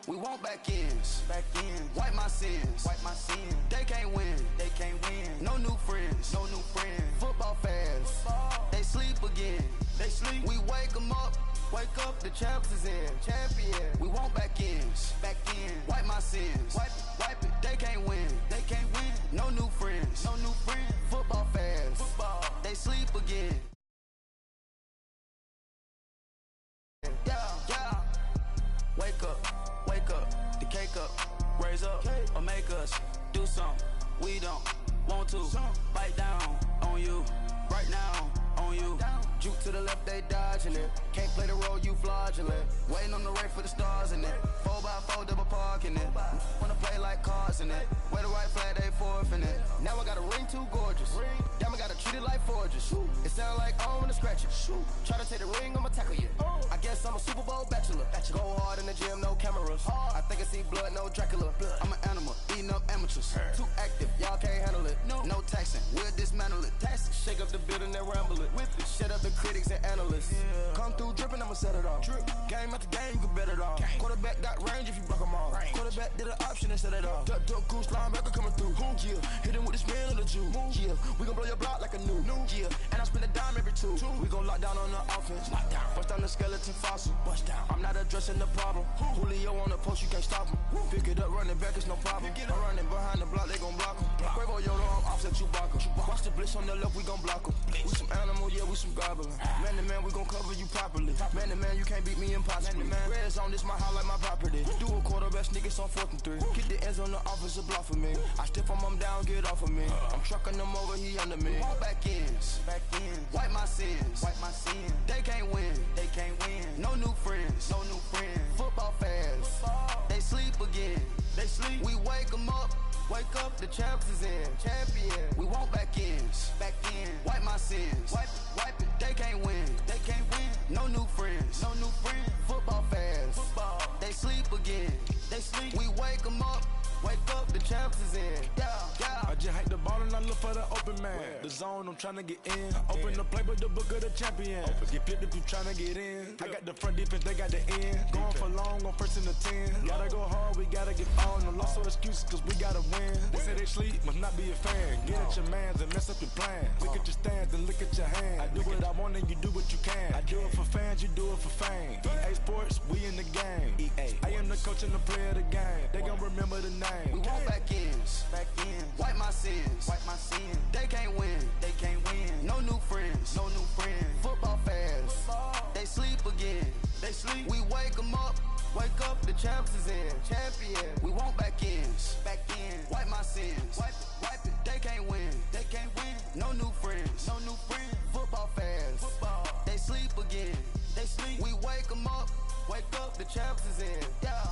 We want back ends. Wipe my sins. They can't win. No new friends. Football fans. They sleep again. We wake them up. The champs is in. Champion. We want back ends. Wipe my sins. Wipe it. They can't win. No new friends. Football fans. They sleep again. Yeah. Wake up. The cake up. Raise up. Or make us do something. We don't want to. Bite down on you. Right now on you. Juke to the left, they dodging it. Can't play the role, you fraudulent. Waiting on the race for the stars in it. 4x4 double parking it. Wanna play like cars in it. Wear the white flag, they forfeit it. Now I got a ring too gorgeous. Damn, I gotta treat it like forges. It sound like I wanna scratch it. Try to take the ring, I'ma tackle you. I guess I'm a Super Bowl bachelor. Go hard in the gym, no cameras. I think I see blood, no Dracula. I'm an animal, eating up amateurs. Too active, y'all can't handle it. No taxing, we'll dismantle it. Shake up the building and ramble it. Whip it, shut up the critics and analysts. Come through dripping, I'ma set it off. Game after game, you can bet it off. Quarterback got range if you block them off. Quarterback did an option and set it off. Duck, goose, linebacker coming through. Yeah, hit him with the spin of the Jew. Yeah, we gon' blow your block like a new. Yeah, and I spend a dime every two. We gon' lock down on the offense. Bust down the skeleton fossil. I'm not addressing the problem. Julio on the post, you can't stop him. Pick it up, running back, it's no problem. I'm running behind the block, they gon' block him. Quavo Yoda, I'm offset Chewbacca. Watch the blitz on the left, we gon' block him. We some animal, yeah, we some gobbler. Man to man, we gon' cover you properly. Man to man, you can't beat me impossibly. Red zone, this my house like my property. Do a quarterback sneakers on 4th and 3. Kick the ends on the offensive block for me. I step on him down, get off of me. I'm trucking them over, he under me. Want back ends. Wipe my sins. They can't win. No new friends. Football fans. They sleep again. We wake them up. The champs is in. Champion. We want back ends. Wipe my sins. Wipe it. They can't win. No new friends. Football fans. They sleep again. We wake them up. The champs is in. Yeah. I just hike the ball and I look for the open man. The zone, I'm trying to get in. Open the playbook, the book of the champion. Get flipped if you trying to get in. I got the front defense, they got the end. Going for long on 1st and the 10. Gotta go hard, we gotta get on. No loss or excuses, cause we gotta win. They say they sleep, must not be a fan. Get at your mans and mess up your plans. Look at your stands and look at your hands. I do what I want and you do what you can. I do it for fans, you do it for fame. EA Sports, we in the game. I am the coach and the player of the game. They gon' remember the name. We want back ends. Wipe my sins. They can't win. No new friends. Football fans. They sleep again. We wake them up. The champs is in. Champion. We want back ends. Wipe my sins. Wipe it. They can't win. No new friends. Football fans. They sleep again. We wake them up. The champs is in. Yeah.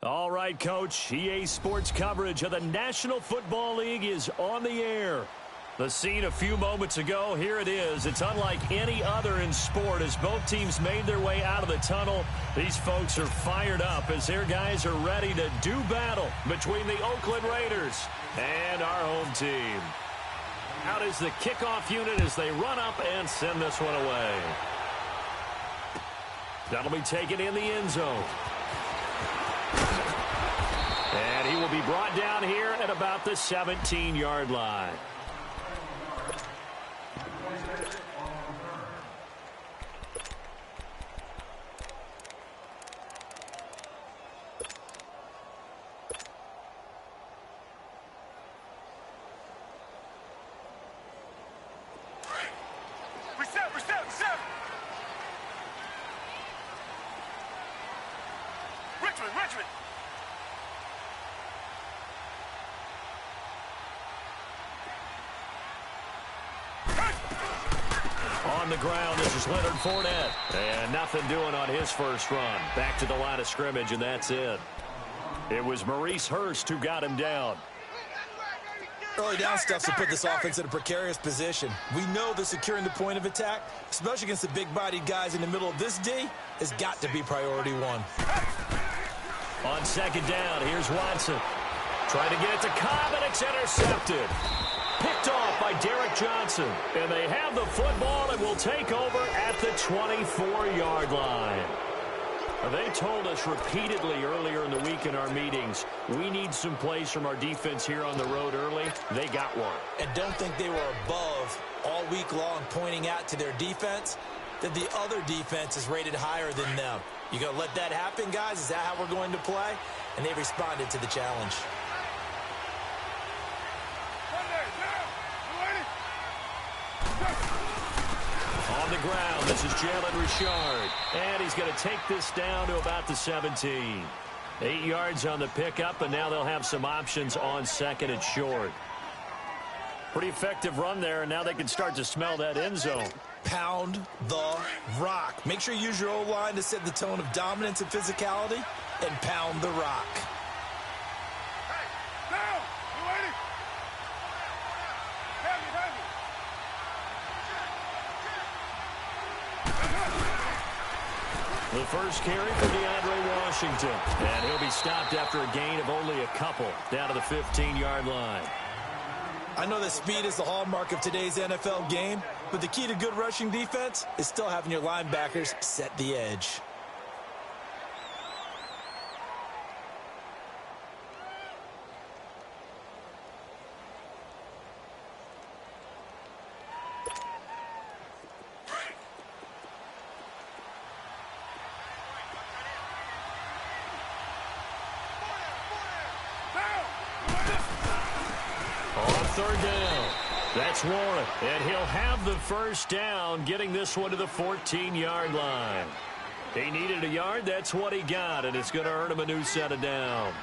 All right, Coach. EA Sports coverage of the National Football League is on the air. The scene a few moments ago, here it is. It's unlike any other in sport as both teams made their way out of the tunnel. These folks are fired up as their guys are ready to do battle between the Oakland Raiders and our home team. Out is the kickoff unit as they run up and send this one away. That'll be taken in the end zone. And he will be brought down here at about the 17-yard line. Richmond. On the ground, this is Leonard Fournette. And nothing doing on his first run. Back to the line of scrimmage, and that's it. It was Maurice Hurst who got him down. Early down stuff to put this offense in a precarious position. We know that securing the point of attack, especially against the big-bodied guys in the middle of this D, has got to be priority one. On second down, here's Watson. Trying to get it to Cobb, and it's intercepted. Picked off by Derek Johnson. And they have the football and will take over at the 24-yard line. They told us repeatedly earlier in the week in our meetings, we need some plays from our defense here on the road early. They got one. And don't think they were above all week long pointing out to their defense that the other defense is rated higher than them. You going to let that happen, guys? Is that how we're going to play? And they responded to the challenge. On the ground, this is Jalen Richard. And he's going to take this down to about the 17. 8 yards on the pickup, and now they'll have some options on second and short. Pretty effective run there, and now they can start to smell that end zone. Pound the rock. Make sure you use your O-line to set the tone of dominance and physicality, and pound the rock. The first carry for DeAndre Washington. And he'll be stopped after a gain of only a couple down to the 15-yard line. I know that speed is the hallmark of today's NFL game, but the key to good rushing defense is still having your linebackers set the edge. Third down. That's Warren. And he'll have the first down, getting this one to the 14-yard line. He needed a yard. That's what he got, and it's going to earn him a new set of downs.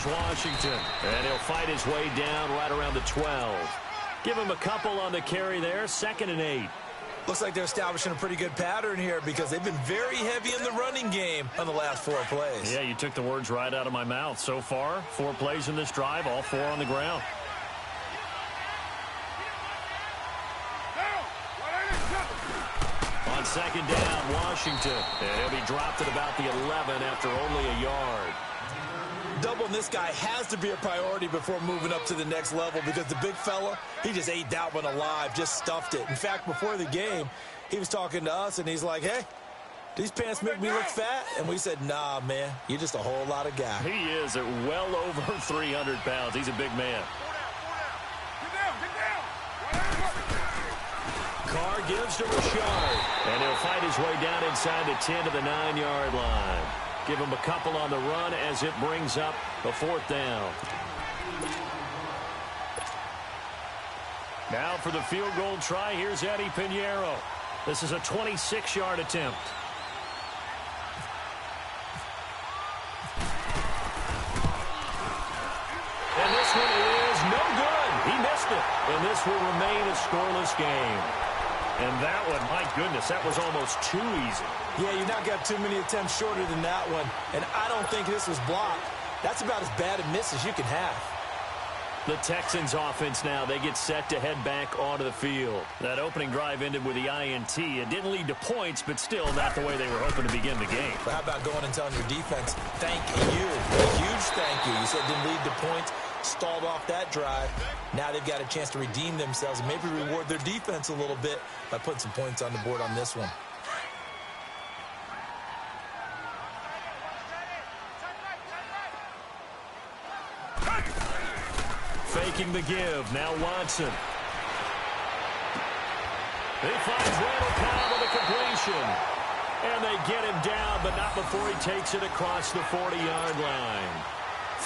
Washington, and he'll fight his way down right around the 12. Give him a couple on the carry there, 2nd and 8. Looks like they're establishing a pretty good pattern here because they've been very heavy in the running game on the last 4 plays. Yeah, you took the words right out of my mouth. So far, 4 plays in this drive, all 4 on the ground. On second down, Washington, and he'll be dropped at about the 11 after only a yard. Doubling this guy has to be a priority before moving up to the next level because the big fella, he just ate that one alive, just stuffed it. In fact, before the game, he was talking to us, and he's like, hey, these pants make me look fat? And we said, nah, man, you're just a whole lot of guy. He is at well over 300 pounds. He's a big man. Carr gives to Richard, and he'll fight his way down inside the 10 to the 9-yard line. Give him a couple on the run as it brings up the 4th down. Now for the field goal try, here's Eddie Pinheiro. This is a 26-yard attempt. And this one is no good. He missed it. And this will remain a scoreless game. And that one, my goodness, that was almost too easy. Yeah, you're not got too many attempts shorter than that one. And I don't think this was blocked. That's about as bad a miss as you can have. The Texans offense now, they get set to head back onto the field. That opening drive ended with the INT. It didn't lead to points, but still not the way they were hoping to begin the game. But how about going and telling your defense, thank you. A huge thank you. You said it didn't lead to points, stalled off that drive. Now they've got a chance to redeem themselves and maybe reward their defense a little bit by putting some points on the board on this one. Faking the give. Now Watson. He finds Randall Cobb with a completion. And they get him down, but not before he takes it across the 40-yard line.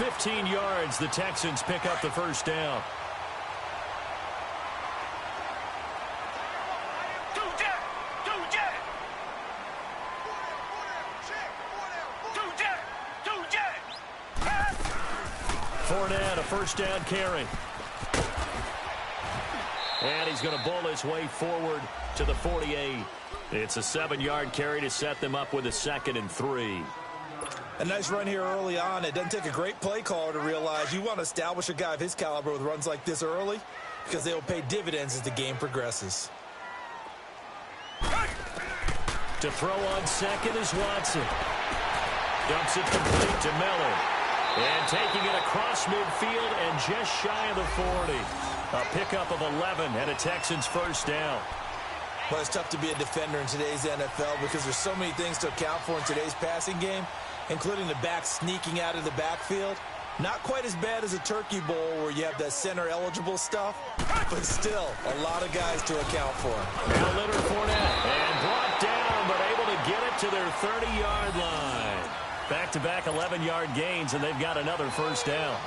15 yards, the Texans pick up the first down. Fournette, a first down carry. And he's going to bowl his way forward to the 48. It's a 7-yard carry to set them up with a 2nd and 3. A nice run here early on. It doesn't take a great play caller to realize you want to establish a guy of his caliber with runs like this early because they will pay dividends as the game progresses. To throw on second is Watson. Dumps it complete to Miller. And taking it across midfield and just shy of the 40. A pickup of 11 and a Texans first down. Well, it's tough to be a defender in today's NFL because there's so many things to account for in today's passing game, including the back sneaking out of the backfield. Not quite as bad as a turkey bowl where you have that center-eligible stuff, but still a lot of guys to account for. Now Leonard Fournette, and brought down, but able to get it to their 30-yard line. Back-to-back 11-yard gains, and they've got another first down.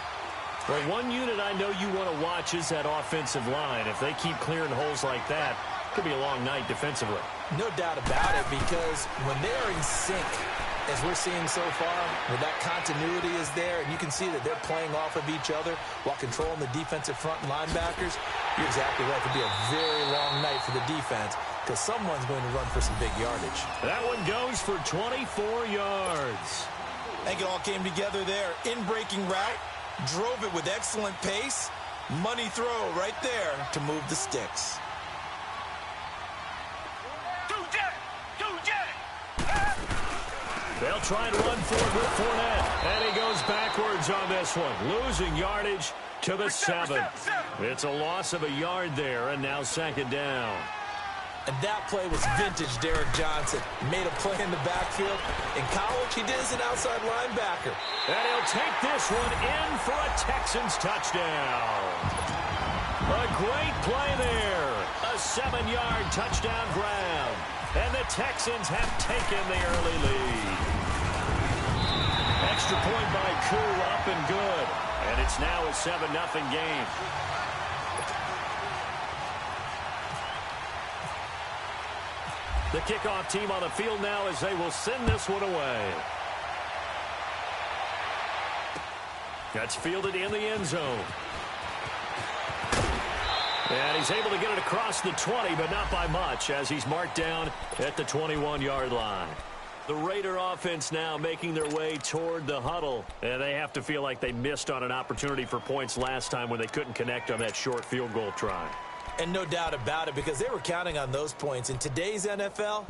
Well, one unit I know you want to watch is that offensive line. If they keep clearing holes like that, it could be a long night defensively. No doubt about it, because when they are in sync, as we're seeing so far, where that continuity is there, and you can see that they're playing off of each other while controlling the defensive front and linebackers, you're exactly right. It could be a very long night for the defense because someone's going to run for some big yardage. That one goes for 24 yards. I think it all came together there. In-breaking route, drove it with excellent pace. Money throw right there to move the sticks. They'll try and run forward with Fournette. And he goes backwards on this one. Losing yardage to the 7. It's a loss of a yard there, and now 2nd down. And that play was vintage Derek Johnson. He made a play in the backfield. In college, he did as an outside linebacker. And he'll take this one in for a Texans touchdown. A great play there. A 7-yard touchdown grab. And the Texans have taken the early lead. Extra point by Koo, up and good. And it's now a 7-0 game. The kickoff team on the field now as they will send this one away. That's fielded in the end zone. And he's able to get it across the 20, but not by much, as he's marked down at the 21-yard line. The Raider offense now making their way toward the huddle, and they have to feel like they missed on an opportunity for points last time when they couldn't connect on that short field goal try. And no doubt about it, because they were counting on those points. In today's NFL,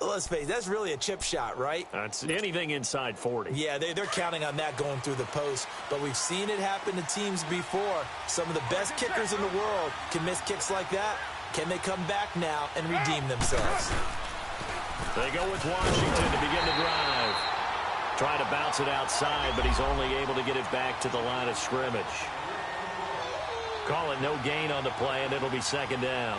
let's face it, that's really a chip shot, right? That's anything inside 40. Yeah, they're counting on that going through the post. But we've seen it happen to teams before. Some of the best kickers in the world can miss kicks like that. Can they come back now and redeem themselves? They go with Washington to begin the drive. Try to bounce it outside, but he's only able to get it back to the line of scrimmage. Call it no gain on the play, and it'll be 2nd down.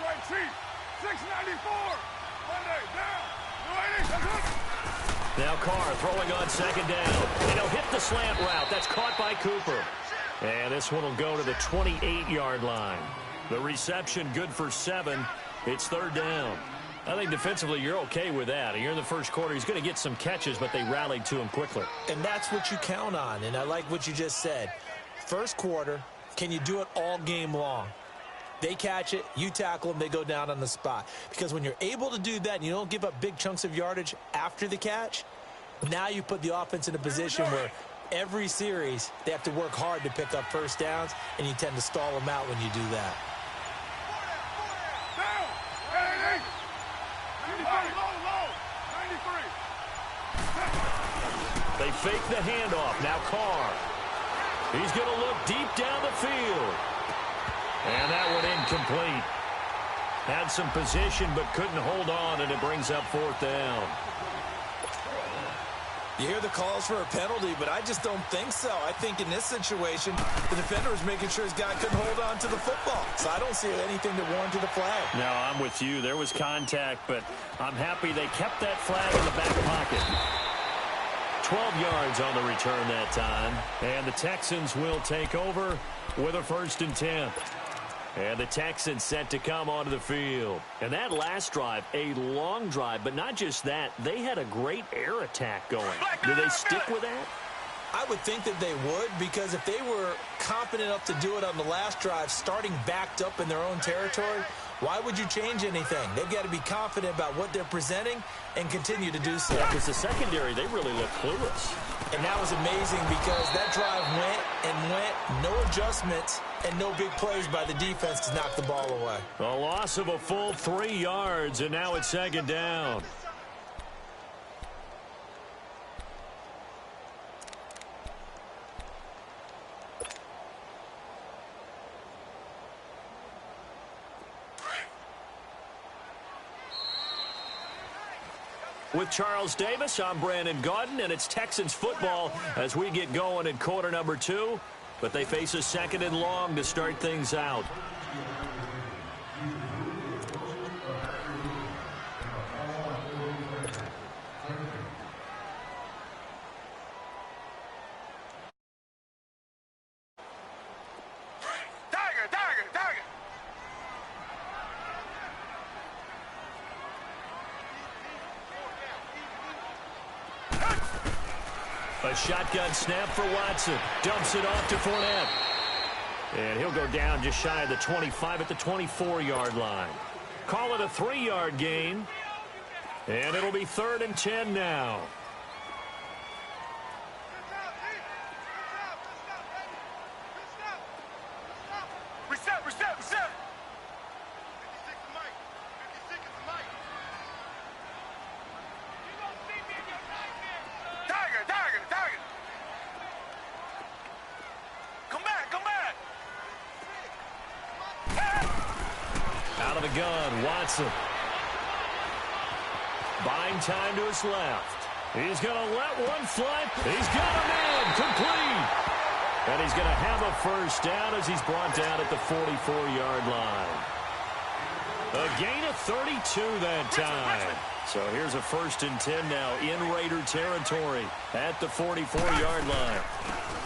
Right seat, 694. Monday down. Now Carr throwing on 2nd down. And he'll hit the slant route. That's caught by Cooper. And this one will go to the 28-yard line. The reception good for 7. It's 3rd down. I think defensively you're okay with that. Here in the first quarter, he's going to get some catches, but they rallied to him quickly. And that's what you count on. And I like what you just said. First quarter, can you do it all game long? They catch it, you tackle them, they go down on the spot. Because when you're able to do that and you don't give up big chunks of yardage after the catch, now you put the offense in a position where every series they have to work hard to pick up first downs, and you tend to stall them out when you do that. They fake the handoff. Now Carr. He's going to look deep down the field. And that one incomplete. Had some position but couldn't hold on, and it brings up 4th down. You hear the calls for a penalty, but I just don't think so. I think in this situation, the defender was making sure his guy couldn't hold on to the football. So I don't see anything that warranted a flag. No, I'm with you. There was contact, but I'm happy they kept that flag in the back pocket. 12 yards on the return that time. And the Texans will take over with a 1st and 10. And the Texans set to come onto the field. And that last drive, a long drive, but not just that. They had a great air attack going. Do they stick with that? I would think that they would, because if they were confident enough to do it on the last drive, starting backed up in their own territory, why would you change anything? They've got to be confident about what they're presenting and continue to do so. Yeah, because the secondary, they really look clueless. And that was amazing because that drive went and went, no adjustments, and no big plays by the defense to knock the ball away. A loss of a full 3 yards, and now it's 2nd down. With Charles Davis, I'm Brandon Gaudin, and it's Texans football as we get going in quarter number 2. But they face a 2nd and long to start things out. A shotgun snap for Watson. Dumps it off to Fournette. And he'll go down just shy of the 25 at the 24-yard line. Call it a 3-yard gain. And it'll be 3rd and 10 now. Reset. Tiger. Come back. Out of the gun, Watson. Buying time to his left. He's going to let one fly. He's got him in. Complete. And he's going to have a 1st down as he's brought down at the 44-yard line. A gain of 32 that time. So here's a 1st and 10 now in Raider territory at the 44-yard line.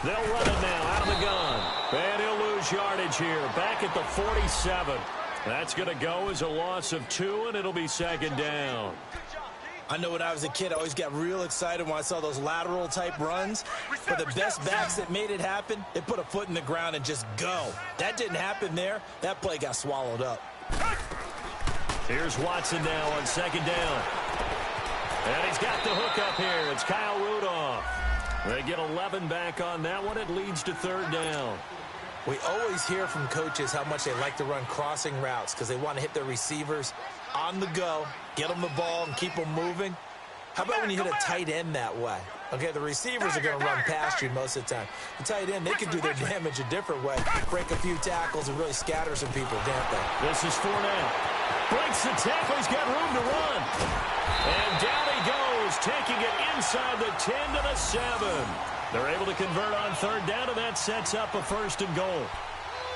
They'll run it now out of the gun. And he'll lose yardage here back at the 47. That's going to go as a loss of 2, and it'll be 2nd down. I know when I was a kid, I always got real excited when I saw those lateral-type runs. But the best backs that made it happen, they put a foot in the ground and just go. That didn't happen there. That play got swallowed up. Here's Watson now on 2nd down. And he's got the hook up here. It's Kyle Rudolph. They get 11 back on that one. It leads to 3rd down. We always hear from coaches how much they like to run crossing routes because they want to hit their receivers on the go, get them the ball, and keep them moving. How about when you hit a tight end that way? Okay, the receivers are going to run past you most of the time. The tight end, they can do their damage a different way, break a few tackles and really scatter some people, can't they? This is Fournette. Breaks the tackle. He's got room to run. And down he goes, taking it inside the 10 to the 7. They're able to convert on 3rd down, and that sets up a 1st and goal.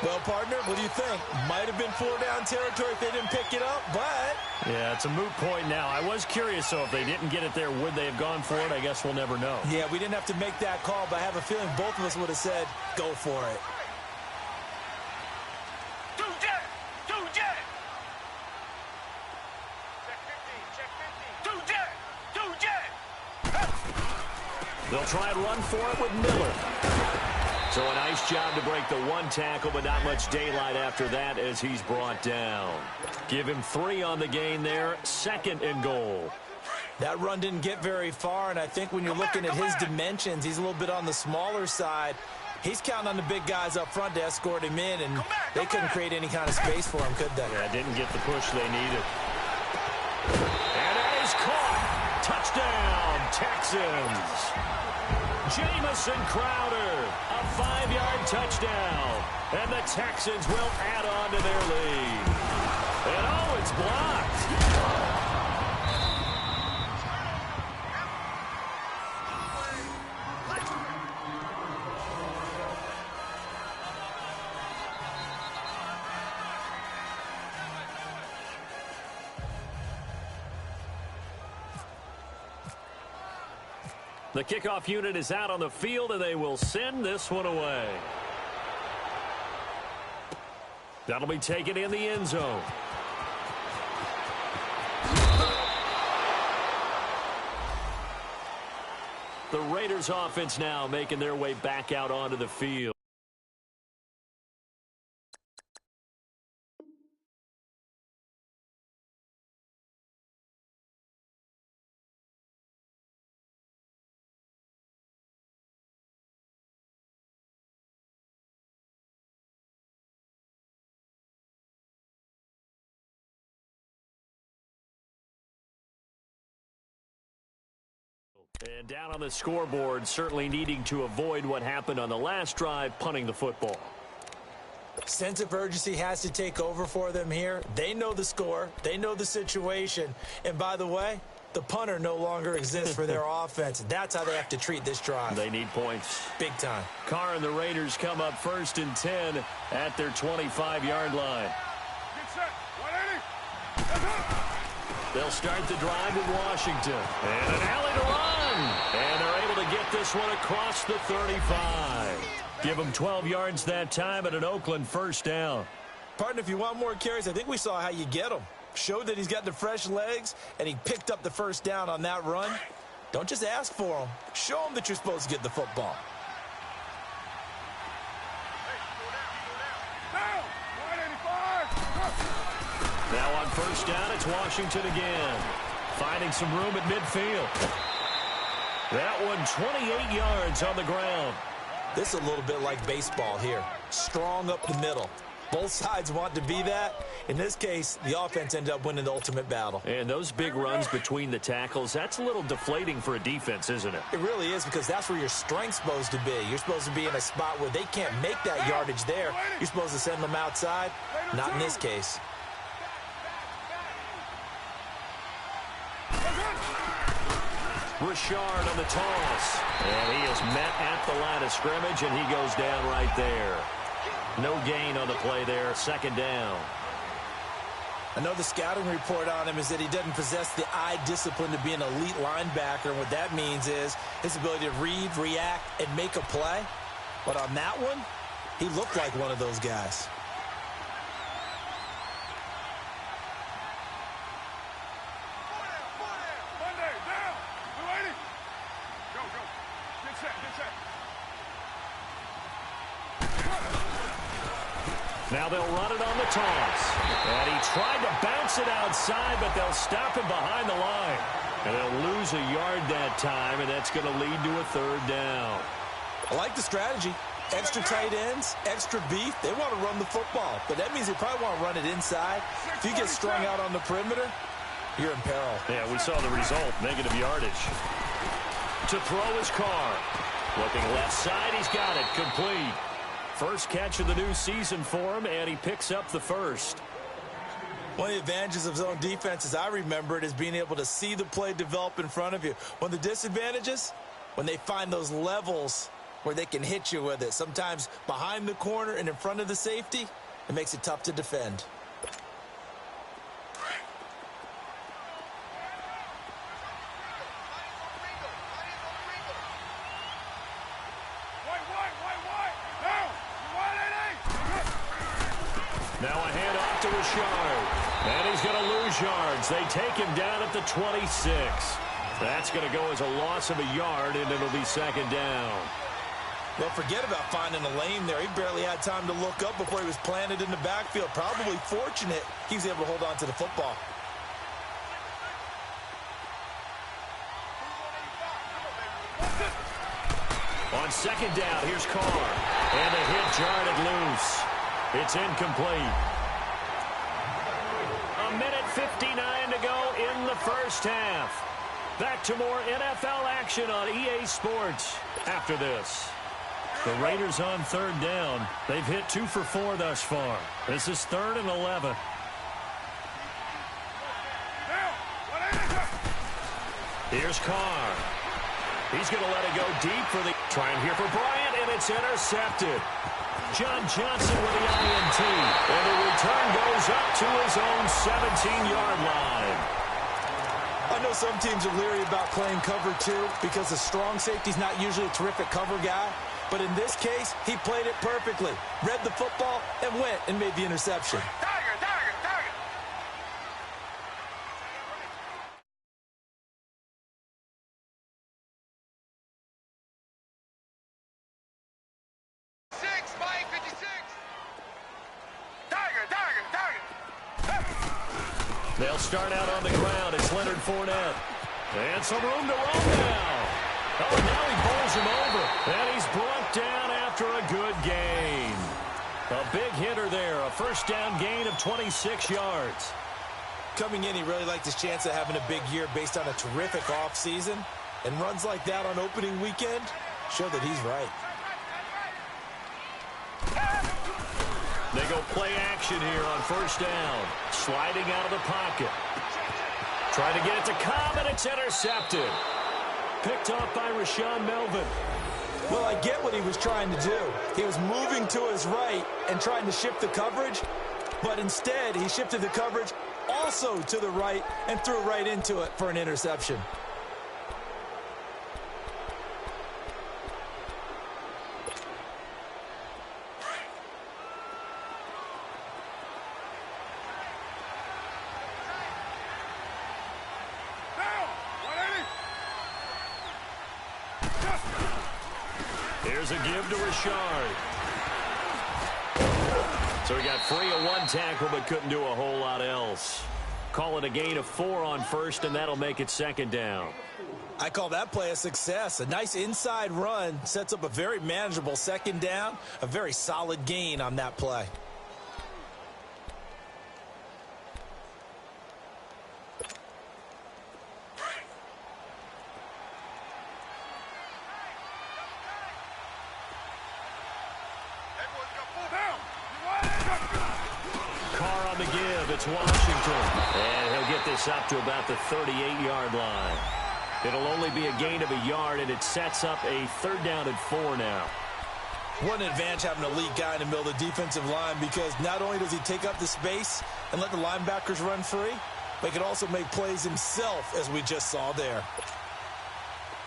Well, partner, what do you think? Might have been 4-down territory if they didn't pick it up, but... Yeah, it's a moot point now. I was curious, so if they didn't get it there, would they have gone for it? I guess we'll never know. Yeah, we didn't have to make that call, but I have a feeling both of us would have said, go for it. They'll try and run for it with Miller. So a nice job to break the 1 tackle, but not much daylight after that as he's brought down. Give him 3 on the gain there, 2nd and goal. That run didn't get very far, and I think when you're looking at his dimensions, he's a little bit on the smaller side. He's counting on the big guys up front to escort him in, and they couldn't create any kind of space for him, could they? Yeah, didn't get the push they needed. And it is caught. Touchdown, Texans. Jamison Crowder, a 5-yard touchdown. And the Texans will add on to their lead. And oh, it's blocked. The kickoff unit is out on the field, and they will send this one away. That'll be taken in the end zone. The Raiders offense now making their way back out onto the field. And down on the scoreboard, certainly needing to avoid what happened on the last drive, punting the football. Sense of urgency has to take over for them here. They know the score. They know the situation. And by the way, the punter no longer exists for their offense. That's how they have to treat this drive. They need points. Big time. Carr and the Raiders come up 1st and 10 at their 25-yard line. Get set. 180. They'll start the drive in Washington. And an alley to run. And they're able to get this one across the 35. Give them 12 yards that time at an Oakland first down. Partner, if you want more carries, I think we saw how you get them. Showed that he's got the fresh legs, and he picked up the first down on that run. Don't just ask for them. Show them that you're supposed to get the football. Now on first down, it's Washington again. Finding some room at midfield. That one 28 yards on the ground. This is a little bit like baseball here. Strong up the middle. Both sides want to be that. In this case, the offense ended up winning the ultimate battle. And those big runs between the tackles, that's a little deflating for a defense, isn't it? It really is, because that's where your strength's supposed to be. You're supposed to be in a spot where they can't make that yardage there. You're supposed to send them outside. Not in this case. Richard on the toss. And he is met at the line of scrimmage, and he goes down right there. No gain on the play there. Second down. I know the scouting report on him is that he doesn't possess the eye discipline to be an elite linebacker. And what that means is his ability to read, react, and make a play. But on that one, he looked like one of those guys. Now they'll run it on the toss. And he tried to bounce it outside, but they'll stop him behind the line. And they'll lose a yard that time, and that's going to lead to a third down. I like the strategy. Extra tight ends, extra beef. They want to run the football, but that means they probably want to run it inside. If you get strung out on the perimeter, you're in peril. Yeah, we saw the result, negative yardage. To throw his Carr. Looking left side, he's got it, complete. First catch of the new season for him, and he picks up the first. One of the advantages of zone defense, as I remember it, is being able to see the play develop in front of you. One of the disadvantages, when they find those levels where they can hit you with it. Sometimes behind the corner and in front of the safety, it makes it tough to defend. Now a handoff to Richard. And he's going to lose yards. They take him down at the 26. That's going to go as a loss of a yard, and it'll be second down. Well, forget about finding a lane there. He barely had time to look up before he was planted in the backfield. Probably fortunate he was able to hold on to the football. On second down, here's Carr. And a hit jarred it loose. It's incomplete. A minute 59 to go in the first half. Back to more NFL action on EA Sports after this. The Raiders on third down. They've hit 2 for 4 thus far. This is 3rd and 11. Here's Carr. He's going to let it go deep for the trying here for Bryant, and it's intercepted. John Johnson with the INT, and the return goes up to his own 17-yard line. know some teams are leery about playing cover 2 because the strong safety's not usually a terrific cover guy. But in this case, he played it perfectly. Read the football and went and made the interception. They'll start out on the ground. It's Leonard Fournette. And some room to run now. Oh, now he bowls him over. And he's brought down after a good gain. A big hitter there. A first down gain of 26 yards. Coming in, he really liked his chance of having a big year based on a terrific offseason. And runs like that on opening weekend show that he's right. They go play action here on first down. Sliding out of the pocket. Trying to get it to Cobb, and it's intercepted. Picked off by Rashaan Melvin. Well, I get what he was trying to do. He was moving to his right and trying to shift the coverage, but instead he shifted the coverage also to the right and threw right into it for an interception. Here's a give to Richard. So he got free of one tackle but couldn't do a whole lot else. Call it a gain of 4 on first, and that'll make it second down. I call that play a success. A nice inside run sets up a very manageable second down. A very solid gain on that play. It's Washington, and he'll get this up to about the 38-yard line. It'll only be a gain of a yard, and it sets up a third down and 4 now. What an advantage having an elite guy in the middle of the defensive line, because not only does he take up the space and let the linebackers run free, but he can also make plays himself, as we just saw there.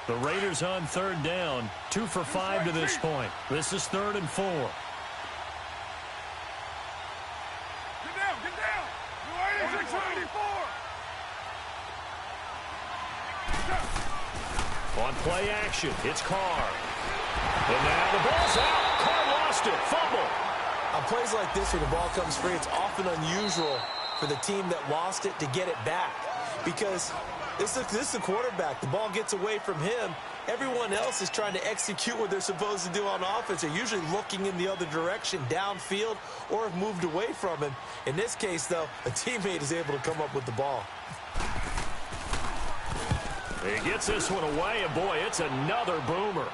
The Raiders on third down, 2 for 5 to this point. This is 3rd and 4. On play action, it's Carr. And now the ball's out. Carr lost it. Fumble. On plays like this where the ball comes free, it's often unusual for the team that lost it to get it back. Because this is the quarterback. The ball gets away from him. Everyone else is trying to execute what they're supposed to do on offense. They're usually looking in the other direction, downfield, or have moved away from him. In this case, though, a teammate is able to come up with the ball. He gets this one away, and boy, it's another boomer.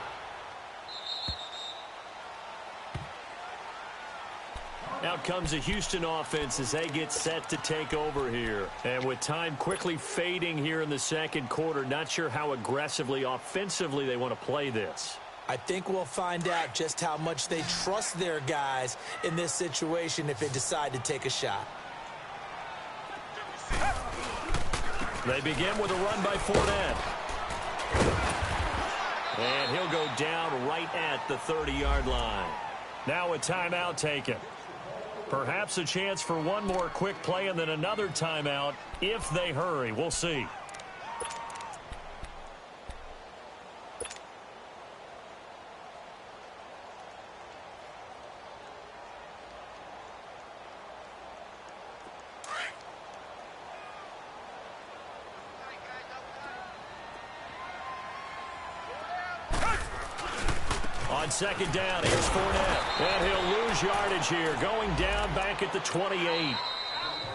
Out comes the Houston offense as they get set to take over here. And with time quickly fading here in the second quarter, not sure how aggressively, offensively they want to play this. I think we'll find out just how much they trust their guys in this situation if they decide to take a shot. They begin with a run by Fournette. And he'll go down right at the 30-yard line. Now a timeout taken. Perhaps a chance for one more quick play and then another timeout if they hurry. We'll see. On second down, here's Fournette. And he'll lose yardage here, going down back at the 28.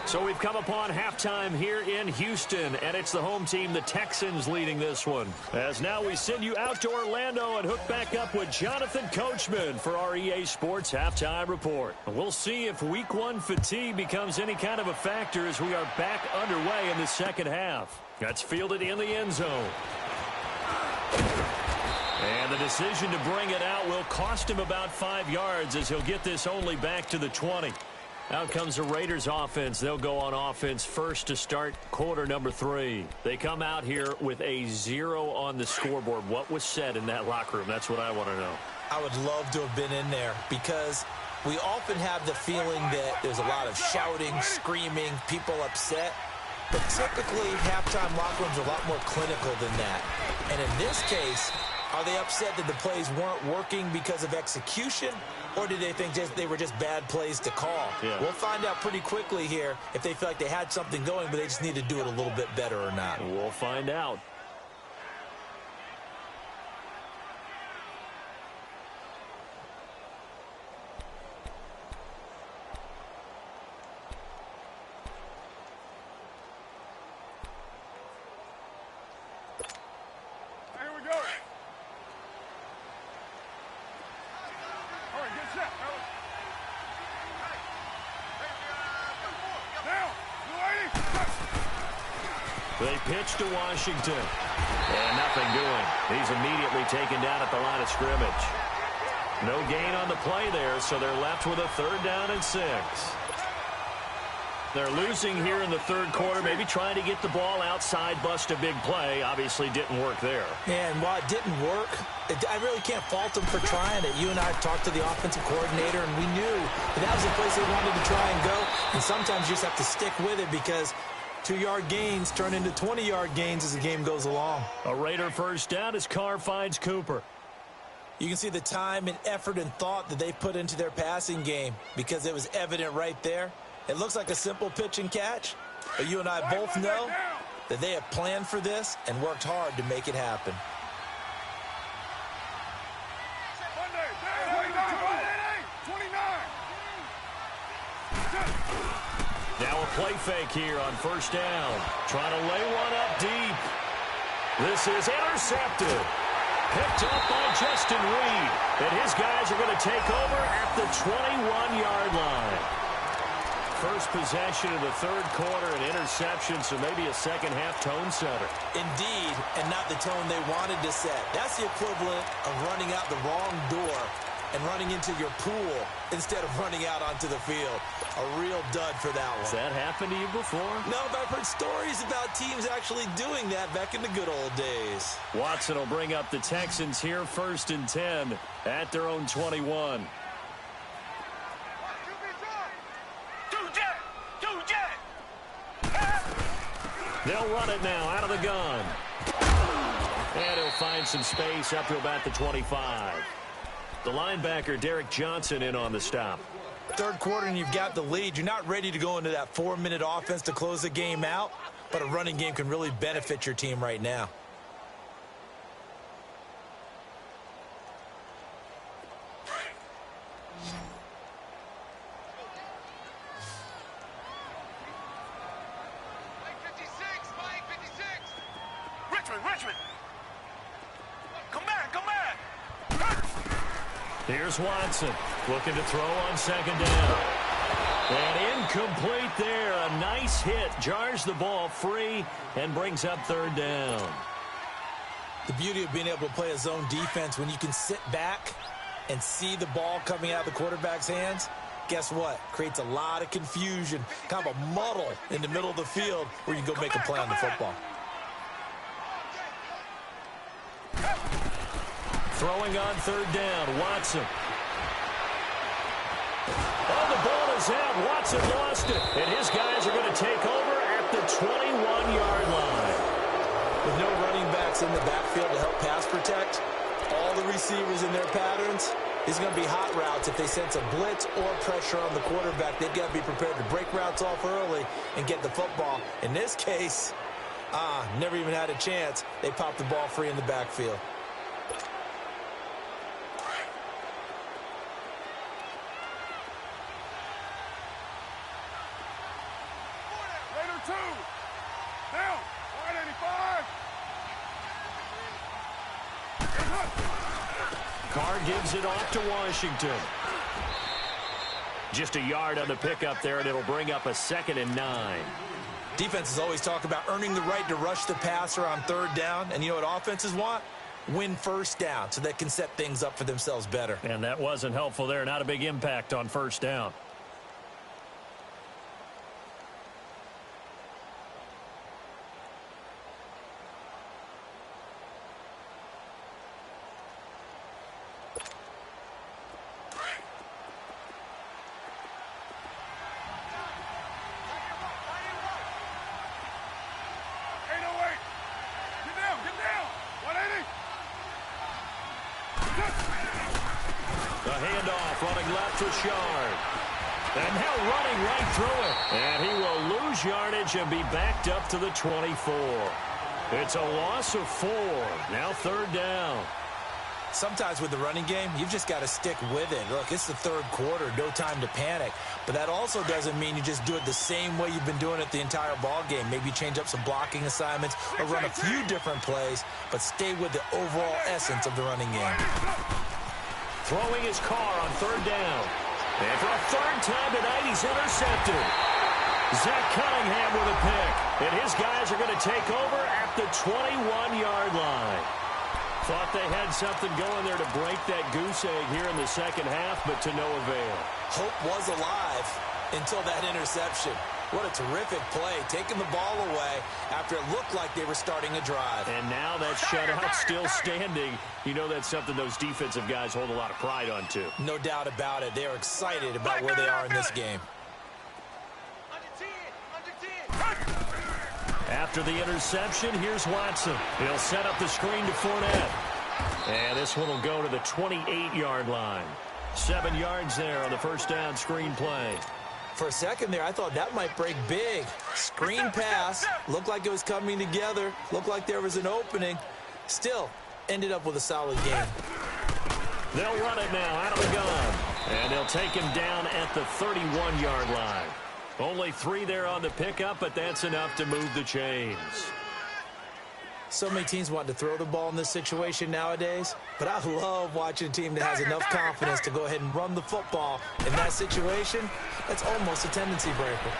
So we've come upon halftime here in Houston, and it's the home team, the Texans, leading this one. As now we send you out to Orlando and hook back up with Jonathan Coachman for our EA Sports Halftime Report. We'll see if Week 1 fatigue becomes any kind of a factor as we are back underway in the second half. That's fielded in the end zone. And the decision to bring it out will cost him about 5 yards as he'll get this only back to the 20. Out comes the Raiders offense. They'll go on offense first to start quarter number 3. They come out here with a 0 on the scoreboard. What was said in that locker room? That's what I want to know. I would love to have been in there because we often have the feeling that there's a lot of shouting, screaming, people upset. But typically, halftime locker rooms are a lot more clinical than that. And in this case, are they upset that the plays weren't working because of execution? Or did they think they were just bad plays to call? Yeah. We'll find out pretty quickly here if they feel like they had something going, but they just need to do it a little bit better or not. We'll find out. They pitch to Washington. And nothing doing. He's immediately taken down at the line of scrimmage. No gain on the play there, so they're left with a 3rd down and 6. They're losing here in the 3rd quarter, maybe trying to get the ball outside, bust a big play. Obviously didn't work there. And while it didn't work, I really can't fault them for trying it. You and I talked to the offensive coordinator, and we knew that was the place they wanted to try and go. And sometimes you just have to stick with it because 2-yard gains turn into 20-yard gains as the game goes along. A Raider 1st down as Carr finds Cooper. You can see the time and effort and thought that they put into their passing game because it was evident right there. It looks like a simple pitch and catch, but you and I both know that they have planned for this and worked hard to make it happen. Now a play fake here on 1st down. Trying to lay one up deep. This is intercepted. Picked up by Justin Reed. And his guys are going to take over at the 21-yard line. First possession of the 3rd quarter, an interception, so maybe a second-half tone setter. Indeed, and not the tone they wanted to set. That's the equivalent of running out the wrong door and running into your pool instead of running out onto the field. A real dud for that one. Has that happened to you before? No, but I've heard stories about teams actually doing that back in the good old days. Watson will bring up the Texans here, 1st and 10 at their own 21. They'll run it now out of the gun. And he'll find some space up to about the 25. The linebacker, Derek Johnson, in on the stop. 3rd quarter and you've got the lead. You're not ready to go into that 4-minute offense to close the game out, but a running game can really benefit your team right now. Here's Watson looking to throw on 2nd down. And incomplete there. A nice hit. Jars the ball free and brings up 3rd down. The beauty of being able to play a zone defense when you can sit back and see the ball coming out of the quarterback's hands, guess what? Creates a lot of confusion, kind of a muddle in the middle of the field where you can go make a play on the football. Throwing on 3rd down, Watson. Oh, the ball is out. Watson lost it. And his guys are going to take over at the 21-yard line. With no running backs in the backfield to help pass protect, all the receivers in their patterns, these are going to be hot routes. If they sense a blitz or pressure on the quarterback, they've got to be prepared to break routes off early and get the football. In this case, never even had a chance. They popped the ball free in the backfield. Carr gives it off to Washington. Just a yard on the pickup there, and it'll bring up a 2nd and 9. Defenses always talk about earning the right to rush the passer on 3rd down. And you know what offenses want? Win 1st down so they can set things up for themselves better. And that wasn't helpful there. Not a big impact on 1st down. handoff, running left for Shard. And now running right through it. And he will lose yardage and be backed up to the 24. It's a loss of 4. Now third down. Sometimes with the running game, you've just got to stick with it. Look, it's the third quarter, no time to panic. But that also doesn't mean you just do it the same way you've been doing it the entire ball game. Maybe change up some blocking assignments or run a few different plays, but stay with the overall essence of the running game. Throwing his car on third down. And for a third time tonight, he's intercepted. Zach Cunningham with a pick. And his guys are going to take over at the 21-yard line. Thought they had something going there to break that goose egg here in the second half, but to no avail. Hope was alive until that interception. What a terrific play, taking the ball away after it looked like they were starting a drive. And now that shutout still standing. You know that's something those defensive guys hold a lot of pride on, too. No doubt about it. They are excited about where they are in this game. After the interception, here's Watson. He'll set up the screen to Fournette. And this one will go to the 28-yard line. 7 yards there on the first down screen play. For a second there, I thought that might break big. Screen pass. Looked like it was coming together. Looked like there was an opening. Still, ended up with a solid game. They'll run it now out of the gun. And they'll take him down at the 31-yard line. Only 3 there on the pickup, but that's enough to move the chains. So many teams want to throw the ball in this situation nowadays, but I love watching a team that has enough confidence to go ahead and run the football. In that situation, that's almost a tendency breaker.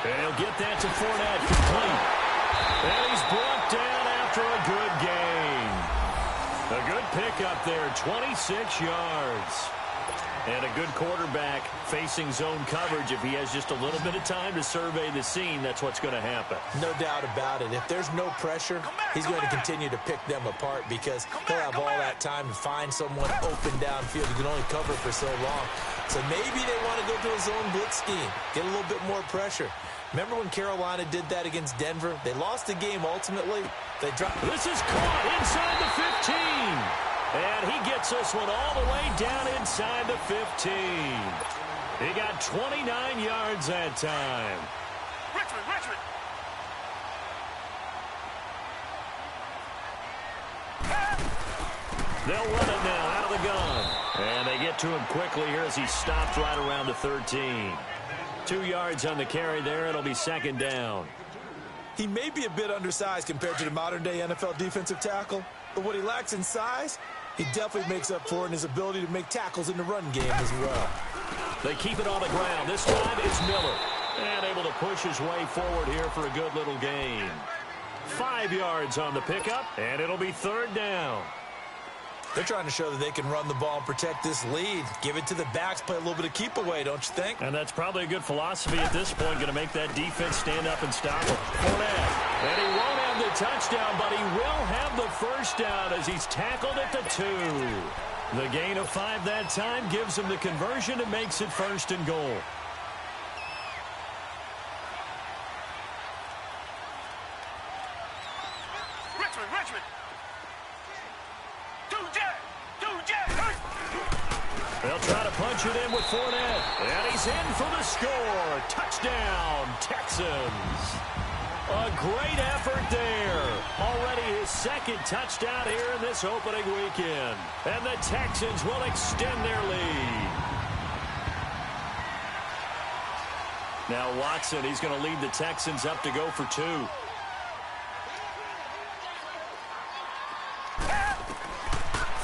And he'll get that to Fournette, complete. And he's brought down after a good gain. A good pickup there, 26 yards. And a good quarterback facing zone coverage. If he has just a little bit of time to survey the scene, that's what's going to happen. No doubt about it. If there's no pressure, he's going to continue to pick them apart because he'll have all that time to find someone open downfield. You can only cover for so long. So maybe they want to go to a zone blitz scheme, get a little bit more pressure. Remember when Carolina did that against Denver? They lost the game ultimately. They dropped. This is caught inside the 15. And he gets this one all the way down inside the 15. He got 29 yards that time. Richmond. They'll run it now out of the gun. And they get to him quickly here as he stops right around the 13. 2 yards on the carry there. It'll be second down. He may be a bit undersized compared to the modern-day NFL defensive tackle, but what he lacks in size, he definitely makes up for in his ability to make tackles in the run game as well. They keep it on the ground. This time it's Miller. And able to push his way forward here for a good little gain. 5 yards on the pickup, and it'll be third down. They're trying to show that they can run the ball and protect this lead. Give it to the backs, play a little bit of keep away, don't you think? And that's probably a good philosophy at this point, going to make that defense stand up and stop him. Fournette. And he won't have the touchdown, but he will have the first down as he's tackled at the 2. The gain of 5 that time gives him the conversion and makes it first and goal. Richmond. They'll try to punch it in with Fournette. And he's in for the score. Touchdown, Texans. A great effort there. Already his second touchdown here in this opening weekend. And the Texans will extend their lead. Now Watson, he's going to lead the Texans up to go for 2.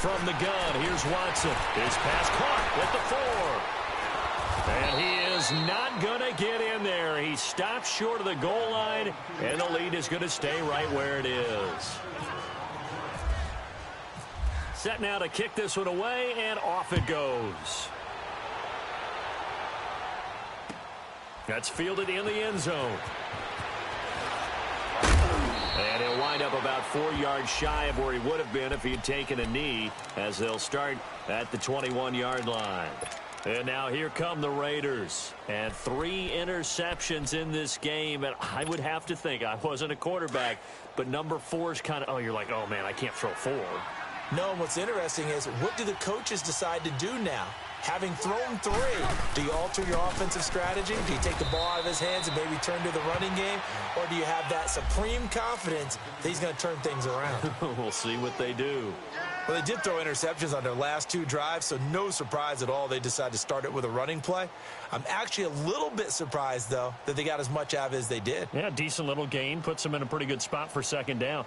From the gun, here's Watson. His pass caught at the 4. And he is not going to get in there. He stops short of the goal line, and the lead is going to stay right where it is. Set now to kick this one away, and off it goes. That's fielded in the end zone. And he'll wind up about 4 yards shy of where he would have been if he had taken a knee, as they'll start at the 21-yard line. And now here come the Raiders. And 3 interceptions in this game. And I would have to think, I wasn't a quarterback, but number 4 is kind of, oh, you're like, oh, man, I can't throw 4. No, and what's interesting is, what do the coaches decide to do now? Having thrown 3, do you alter your offensive strategy? Do you take the ball out of his hands and maybe turn to the running game? Or do you have that supreme confidence that he's going to turn things around? We'll see what they do. Well, they did throw interceptions on their last 2 drives, so no surprise at all they decided to start it with a running play. I'm actually a little bit surprised, though, that they got as much out of it as they did. Yeah, decent little gain. Puts them in a pretty good spot for second down.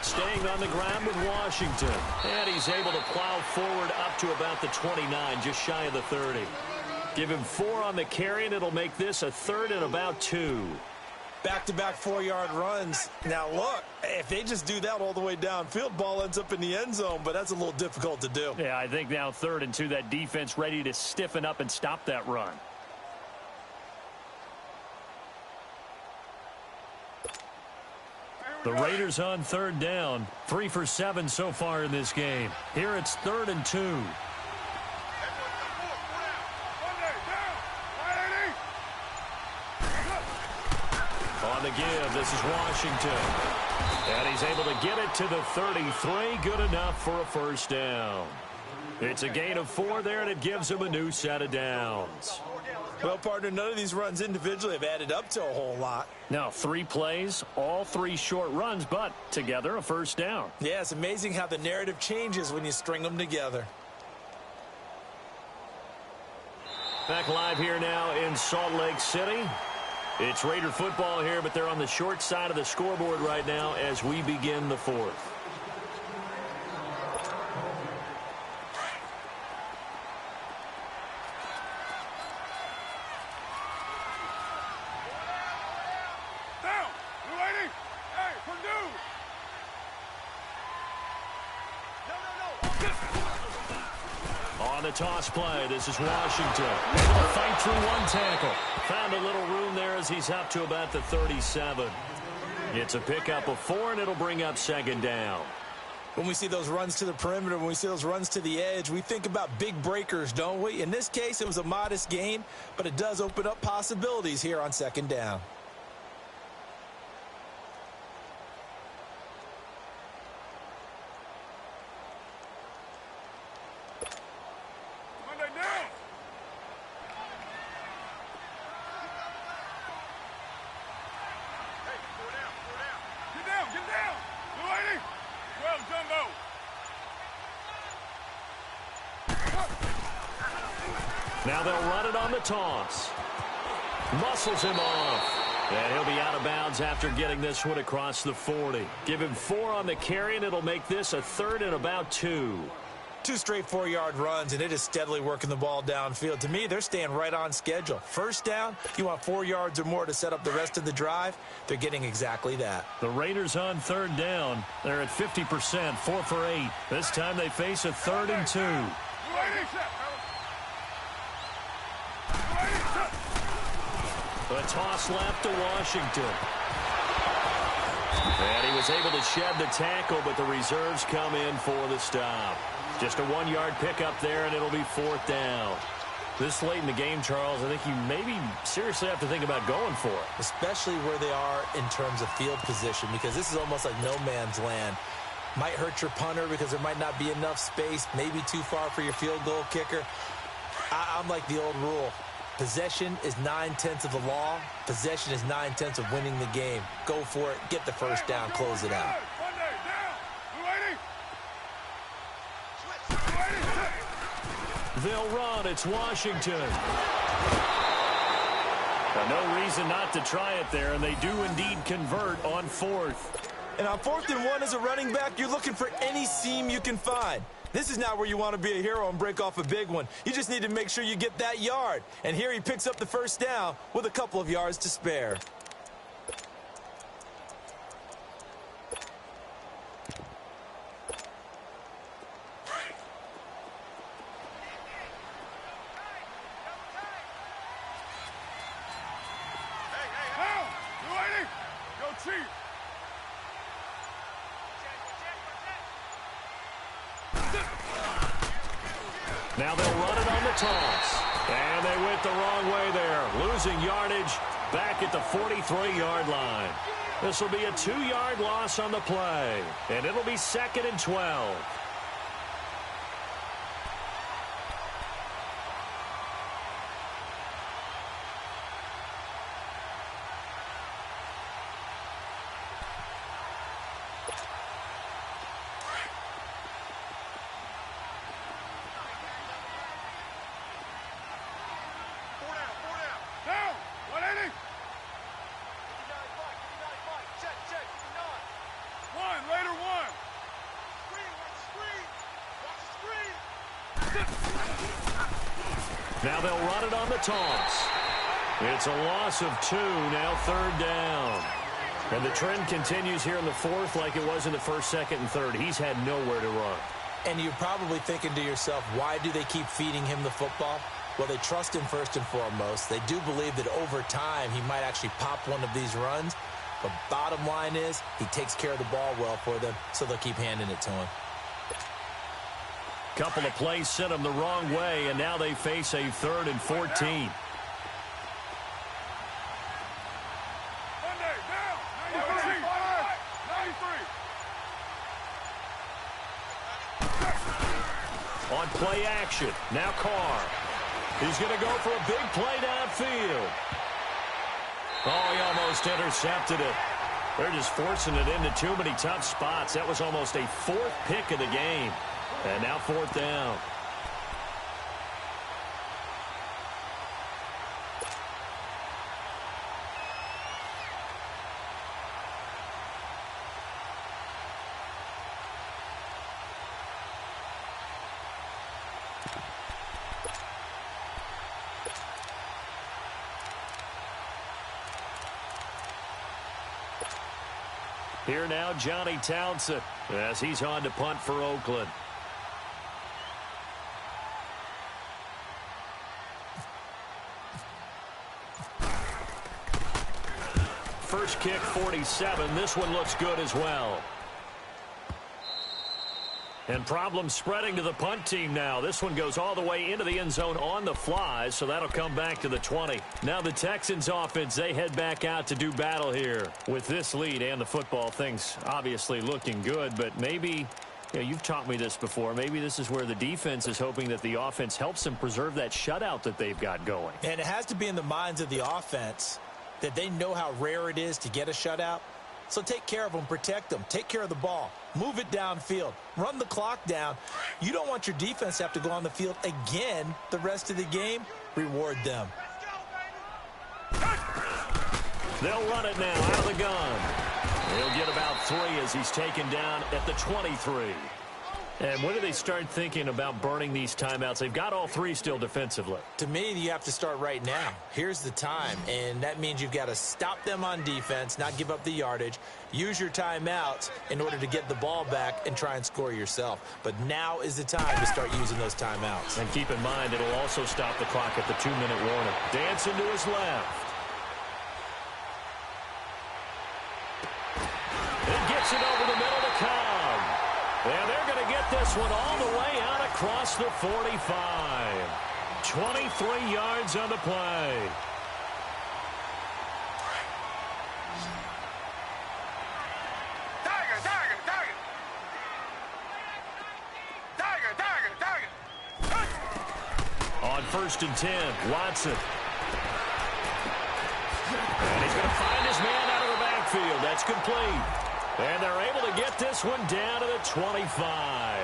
Staying on the ground with Washington. And he's able to plow forward up to about the 29, just shy of the 30. Give him 4 on the carry, and it'll make this a 3rd and about 2. Back-to-back 4-yard runs. Now, look, if they just do that all the way downfield, ball ends up in the end zone, but that's a little difficult to do. Yeah, I think now 3rd and 2, that defense ready to stiffen up and stop that run. The Raiders on 3rd down. 3 for 7 so far in this game. Here it's 3rd and 2. On the give, this is Washington. And he's able to get it to the 33. Good enough for a first down. It's a gain of 4 there, and it gives him a new set of downs. Well, partner, none of these runs individually have added up to a whole lot. Now, 3 plays, all 3 short runs, but together a first down. Yeah, it's amazing how the narrative changes when you string them together. Back live here now in Salt Lake City. It's Raider football here, but they're on the short side of the scoreboard right now as we begin the 4th. On the toss play, this is Washington. Able to fight through 1 tackle. Found a little room there as he's up to about the 37. It's a pickup of 4, and it'll bring up second down. When we see those runs to the perimeter, when we see those runs to the edge, we think about big breakers, don't we? In this case, it was a modest gain, but it does open up possibilities here on second down. Now they'll run it on the toss. Muscles him off. And he'll be out of bounds after getting this one across the 40. Give him 4 on the carry, and it'll make this a 3rd and about 2. 2 straight 4-yard runs, and it is steadily working the ball downfield. To me, they're staying right on schedule. First down, you want 4 yards or more to set up the rest of the drive. They're getting exactly that. The Raiders on 3rd down. They're at 50%, 4 for 8. This time they face a 3rd and 2. A toss left to Washington. And he was able to shed the tackle, but the reserves come in for the stop. Just a 1-yard pickup there, and it'll be 4th down. This late in the game, Charles, I think you maybe seriously have to think about going for it. Especially where they are in terms of field position, because this is almost like no man's land. Might hurt your punter because there might not be enough space, maybe too far for your field goal kicker. I'm like the old rule. Possession is 9/10 of the law. Possession is 9/10 of winning the game. Go for it. Get the first down. Close it out. They'll run. It's Washington. No reason not to try it there, and they do indeed convert on 4th. And on 4th and 1 as a running back, you're looking for any seam you can find. This is not where you want to be a hero and break off a big one. You just need to make sure you get that yard. And here he picks up the first down with a couple of yards to spare. Now they'll run it on the toss. And they went the wrong way there, losing yardage back at the 43-yard line. This will be a 2-yard loss on the play, and it'll be 2nd and 12. Now they'll run it on the toss. It's a loss of 2, now 3rd down. And the trend continues here in the 4th like it was in the 1st, 2nd, and 3rd. He's had nowhere to run. And you're probably thinking to yourself, why do they keep feeding him the football? Well, they trust him first and foremost. They do believe that over time he might actually pop one of these runs. But bottom line is he takes care of the ball well for them, so they'll keep handing it to him. Couple of plays sent them the wrong way, and now they face a 3rd and 14. On play action, now Carr. He's going to go for a big play downfield. Oh, he almost intercepted it. They're just forcing it into too many tough spots. That was almost a 4th pick of the game. And now 4th down. Here now, Johnny Townsend, as he's on to punt for Oakland. First kick, 47. This one looks good as well. And problems spreading to the punt team now. This one goes all the way into the end zone on the fly, so that'll come back to the 20. Now the Texans offense, they head back out to do battle here. With this lead and the football, things obviously looking good, but maybe, you know, you've taught me this before, maybe this is where the defense is hoping that the offense helps them preserve that shutout that they've got going. And it has to be in the minds of the offense that they know how rare it is to get a shutout. So take care of them, protect them, take care of the ball, move it downfield, run the clock down. You don't want your defense to have to go on the field again the rest of the game. Reward them. They'll run it now out of the gun. He'll get about 3 as he's taken down at the 23. And when do they start thinking about burning these timeouts? They've got all 3 still defensively. To me, you have to start right now. Here's the time, and that means you've got to stop them on defense, not give up the yardage, use your timeouts in order to get the ball back and try and score yourself. But now is the time to start using those timeouts. And keep in mind, it'll also stop the clock at the 2-minute warning. Dancing to his left. He gets it over the middle to Cobb. And they're going to get this one all the way out across the 45. 23 yards on the play. On 1st and 10, Watson. And he's going to find his man out of the backfield. That's complete. And they're able to get this one down to the 25.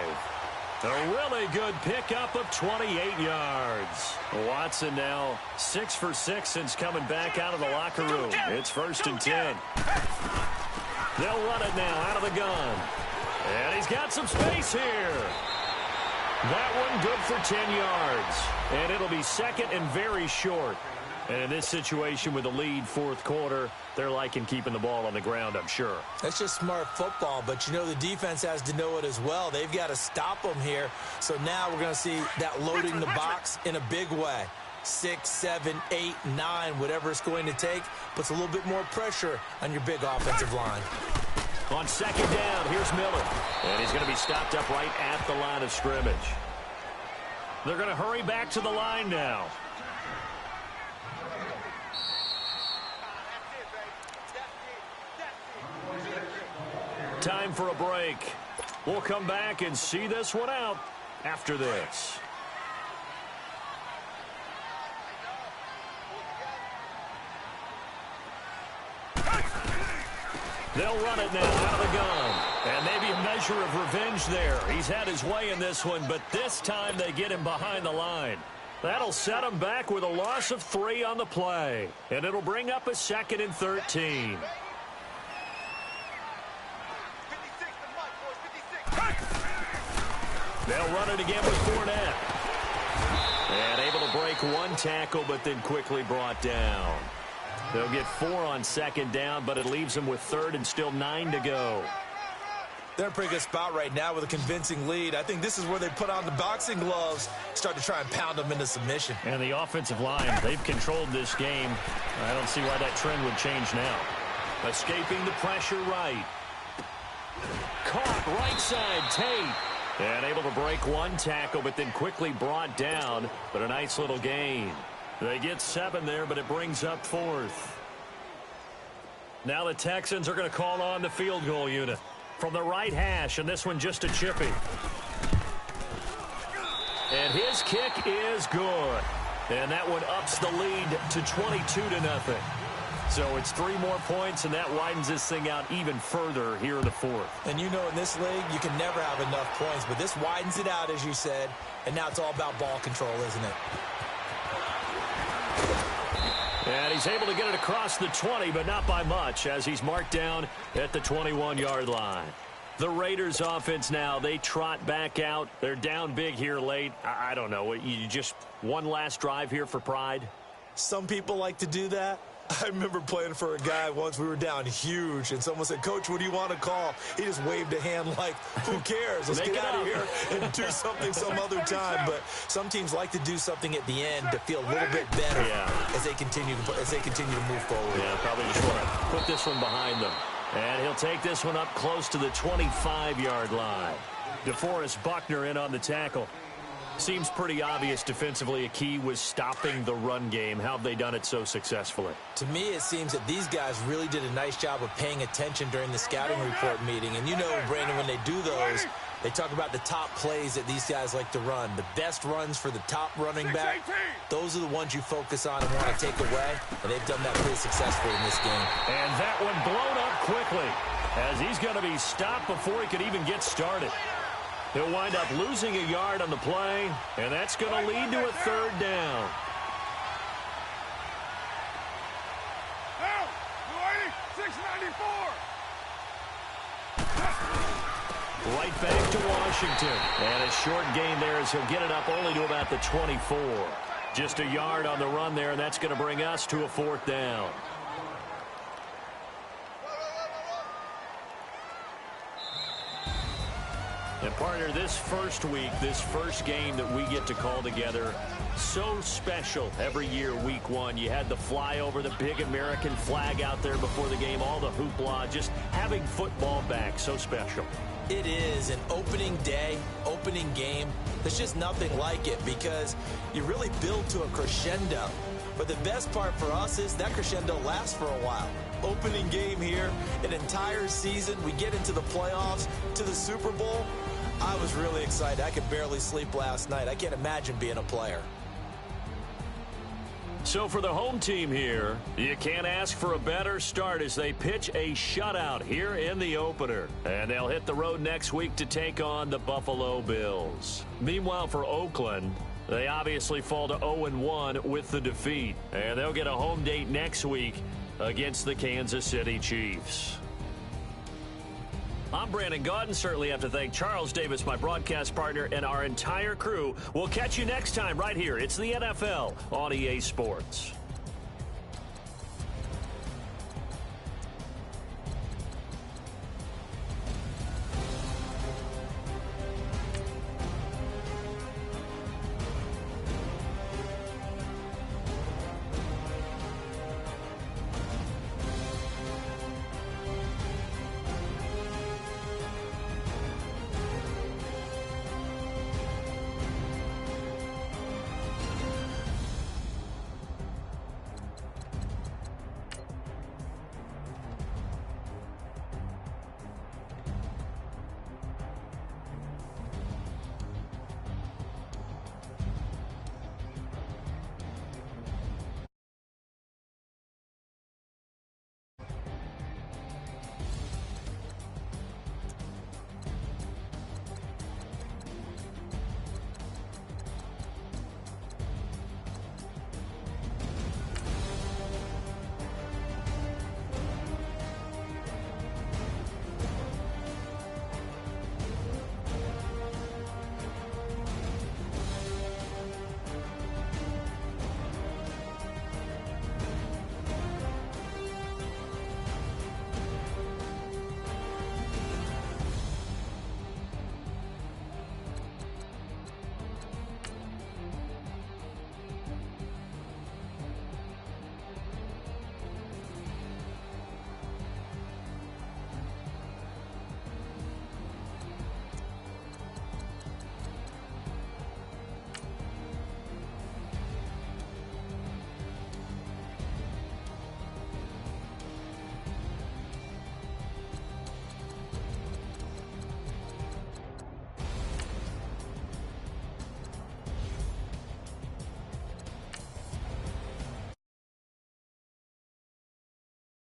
A really good pickup of 28 yards. Watson now 6 for 6 since coming back out of the locker room. It's 1st and 10. They'll run it now out of the gun. And he's got some space here. That one good for 10 yards. And it'll be 2nd and very short. And in this situation with the lead 4th quarter, they're liking keeping the ball on the ground, I'm sure. That's just smart football, but you know the defense has to know it as well. They've got to stop them here. So now we're going to see that loading the box in a big way. 6, 7, 8, 9, whatever it's going to take, puts a little bit more pressure on your big offensive line. On 2nd down, here's Miller. And he's going to be stopped up right at the line of scrimmage. They're going to hurry back to the line now. Time for a break. We'll come back and see this one out after this. They'll run it now out of the gun. And maybe a measure of revenge there. He's had his way in this one, but this time they get him behind the line. That'll set him back with a loss of 3 on the play. And it'll bring up a 2nd and 13. They'll run it again with Fournette. And able to break 1 tackle, but then quickly brought down. They'll get 4 on 2nd down, but it leaves them with 3rd and still 9 to go. They're in a pretty good spot right now with a convincing lead. I think this is where they put on the boxing gloves, start to try and pound them into submission. And the offensive line, they've controlled this game. I don't see why that trend would change now. Escaping the pressure right. Caught right side, Tate. And able to break 1 tackle, but then quickly brought down. But a nice little gain. They get 7 there, but it brings up 4th. Now the Texans are going to call on the field goal unit. From the right hash, and this one just a chippy. And his kick is good. And that one ups the lead to 22-0. So it's 3 more points, and that widens this thing out even further here in the 4th. And you know in this league, you can never have enough points, but this widens it out, as you said, and now it's all about ball control, isn't it? And he's able to get it across the 20, but not by much, as he's marked down at the 21-yard line. The Raiders offense now, they trot back out. They're down big here late. I don't know. You just one last drive here for pride? Some people like to do that. I remember playing for a guy once. We were down huge, and someone said, "Coach, what do you want to call?" He just waved a hand like, who cares? Let's get out of here and do something some other time. But some teams like to do something at the end to feel a little bit better as they continue to move forward. Yeah, probably just want to put this one behind them. And he'll take this one up close to the 25-yard line. DeForest Buckner in on the tackle. Seems pretty obvious defensively a key was stopping the run game. How have they done it so successfully? To me, it seems that these guys really did a nice job of paying attention during the scouting report meeting. And you know, Brandon, when they do those, they talk about the top plays that these guys like to run. The best runs for the top running back, those are the ones you focus on and want to take away. And they've done that pretty successfully in this game. And that one blown up quickly as he's going to be stopped before he could even get started. He'll wind up losing a yard on the play, and that's going to lead to a 3rd down. Now, 694. Right back to Washington. And a short gain there as he'll get it up only to about the 24. Just a yard on the run there, and that's going to bring us to a 4th down. And partner, this first week, this first game that we get to call together, so special every year, week 1. You had the flyover, the big American flag out there before the game, all the hoopla, just having football back, so special. It is an opening day, opening game. There's just nothing like it because you really build to a crescendo. But the best part for us is that crescendo lasts for a while. Opening game here, an entire season. We get into the playoffs, to the Super Bowl. I was really excited. I could barely sleep last night. I can't imagine being a player. So for the home team here, you can't ask for a better start as they pitch a shutout here in the opener. And they'll hit the road next week to take on the Buffalo Bills. Meanwhile, for Oakland, they obviously fall to 0-1 with the defeat. And they'll get a home date next week against the Kansas City Chiefs. I'm Brandon Gaudin. Certainly have to thank Charles Davis, my broadcast partner, and our entire crew. We'll catch you next time right here. It's the NFL on EA Sports.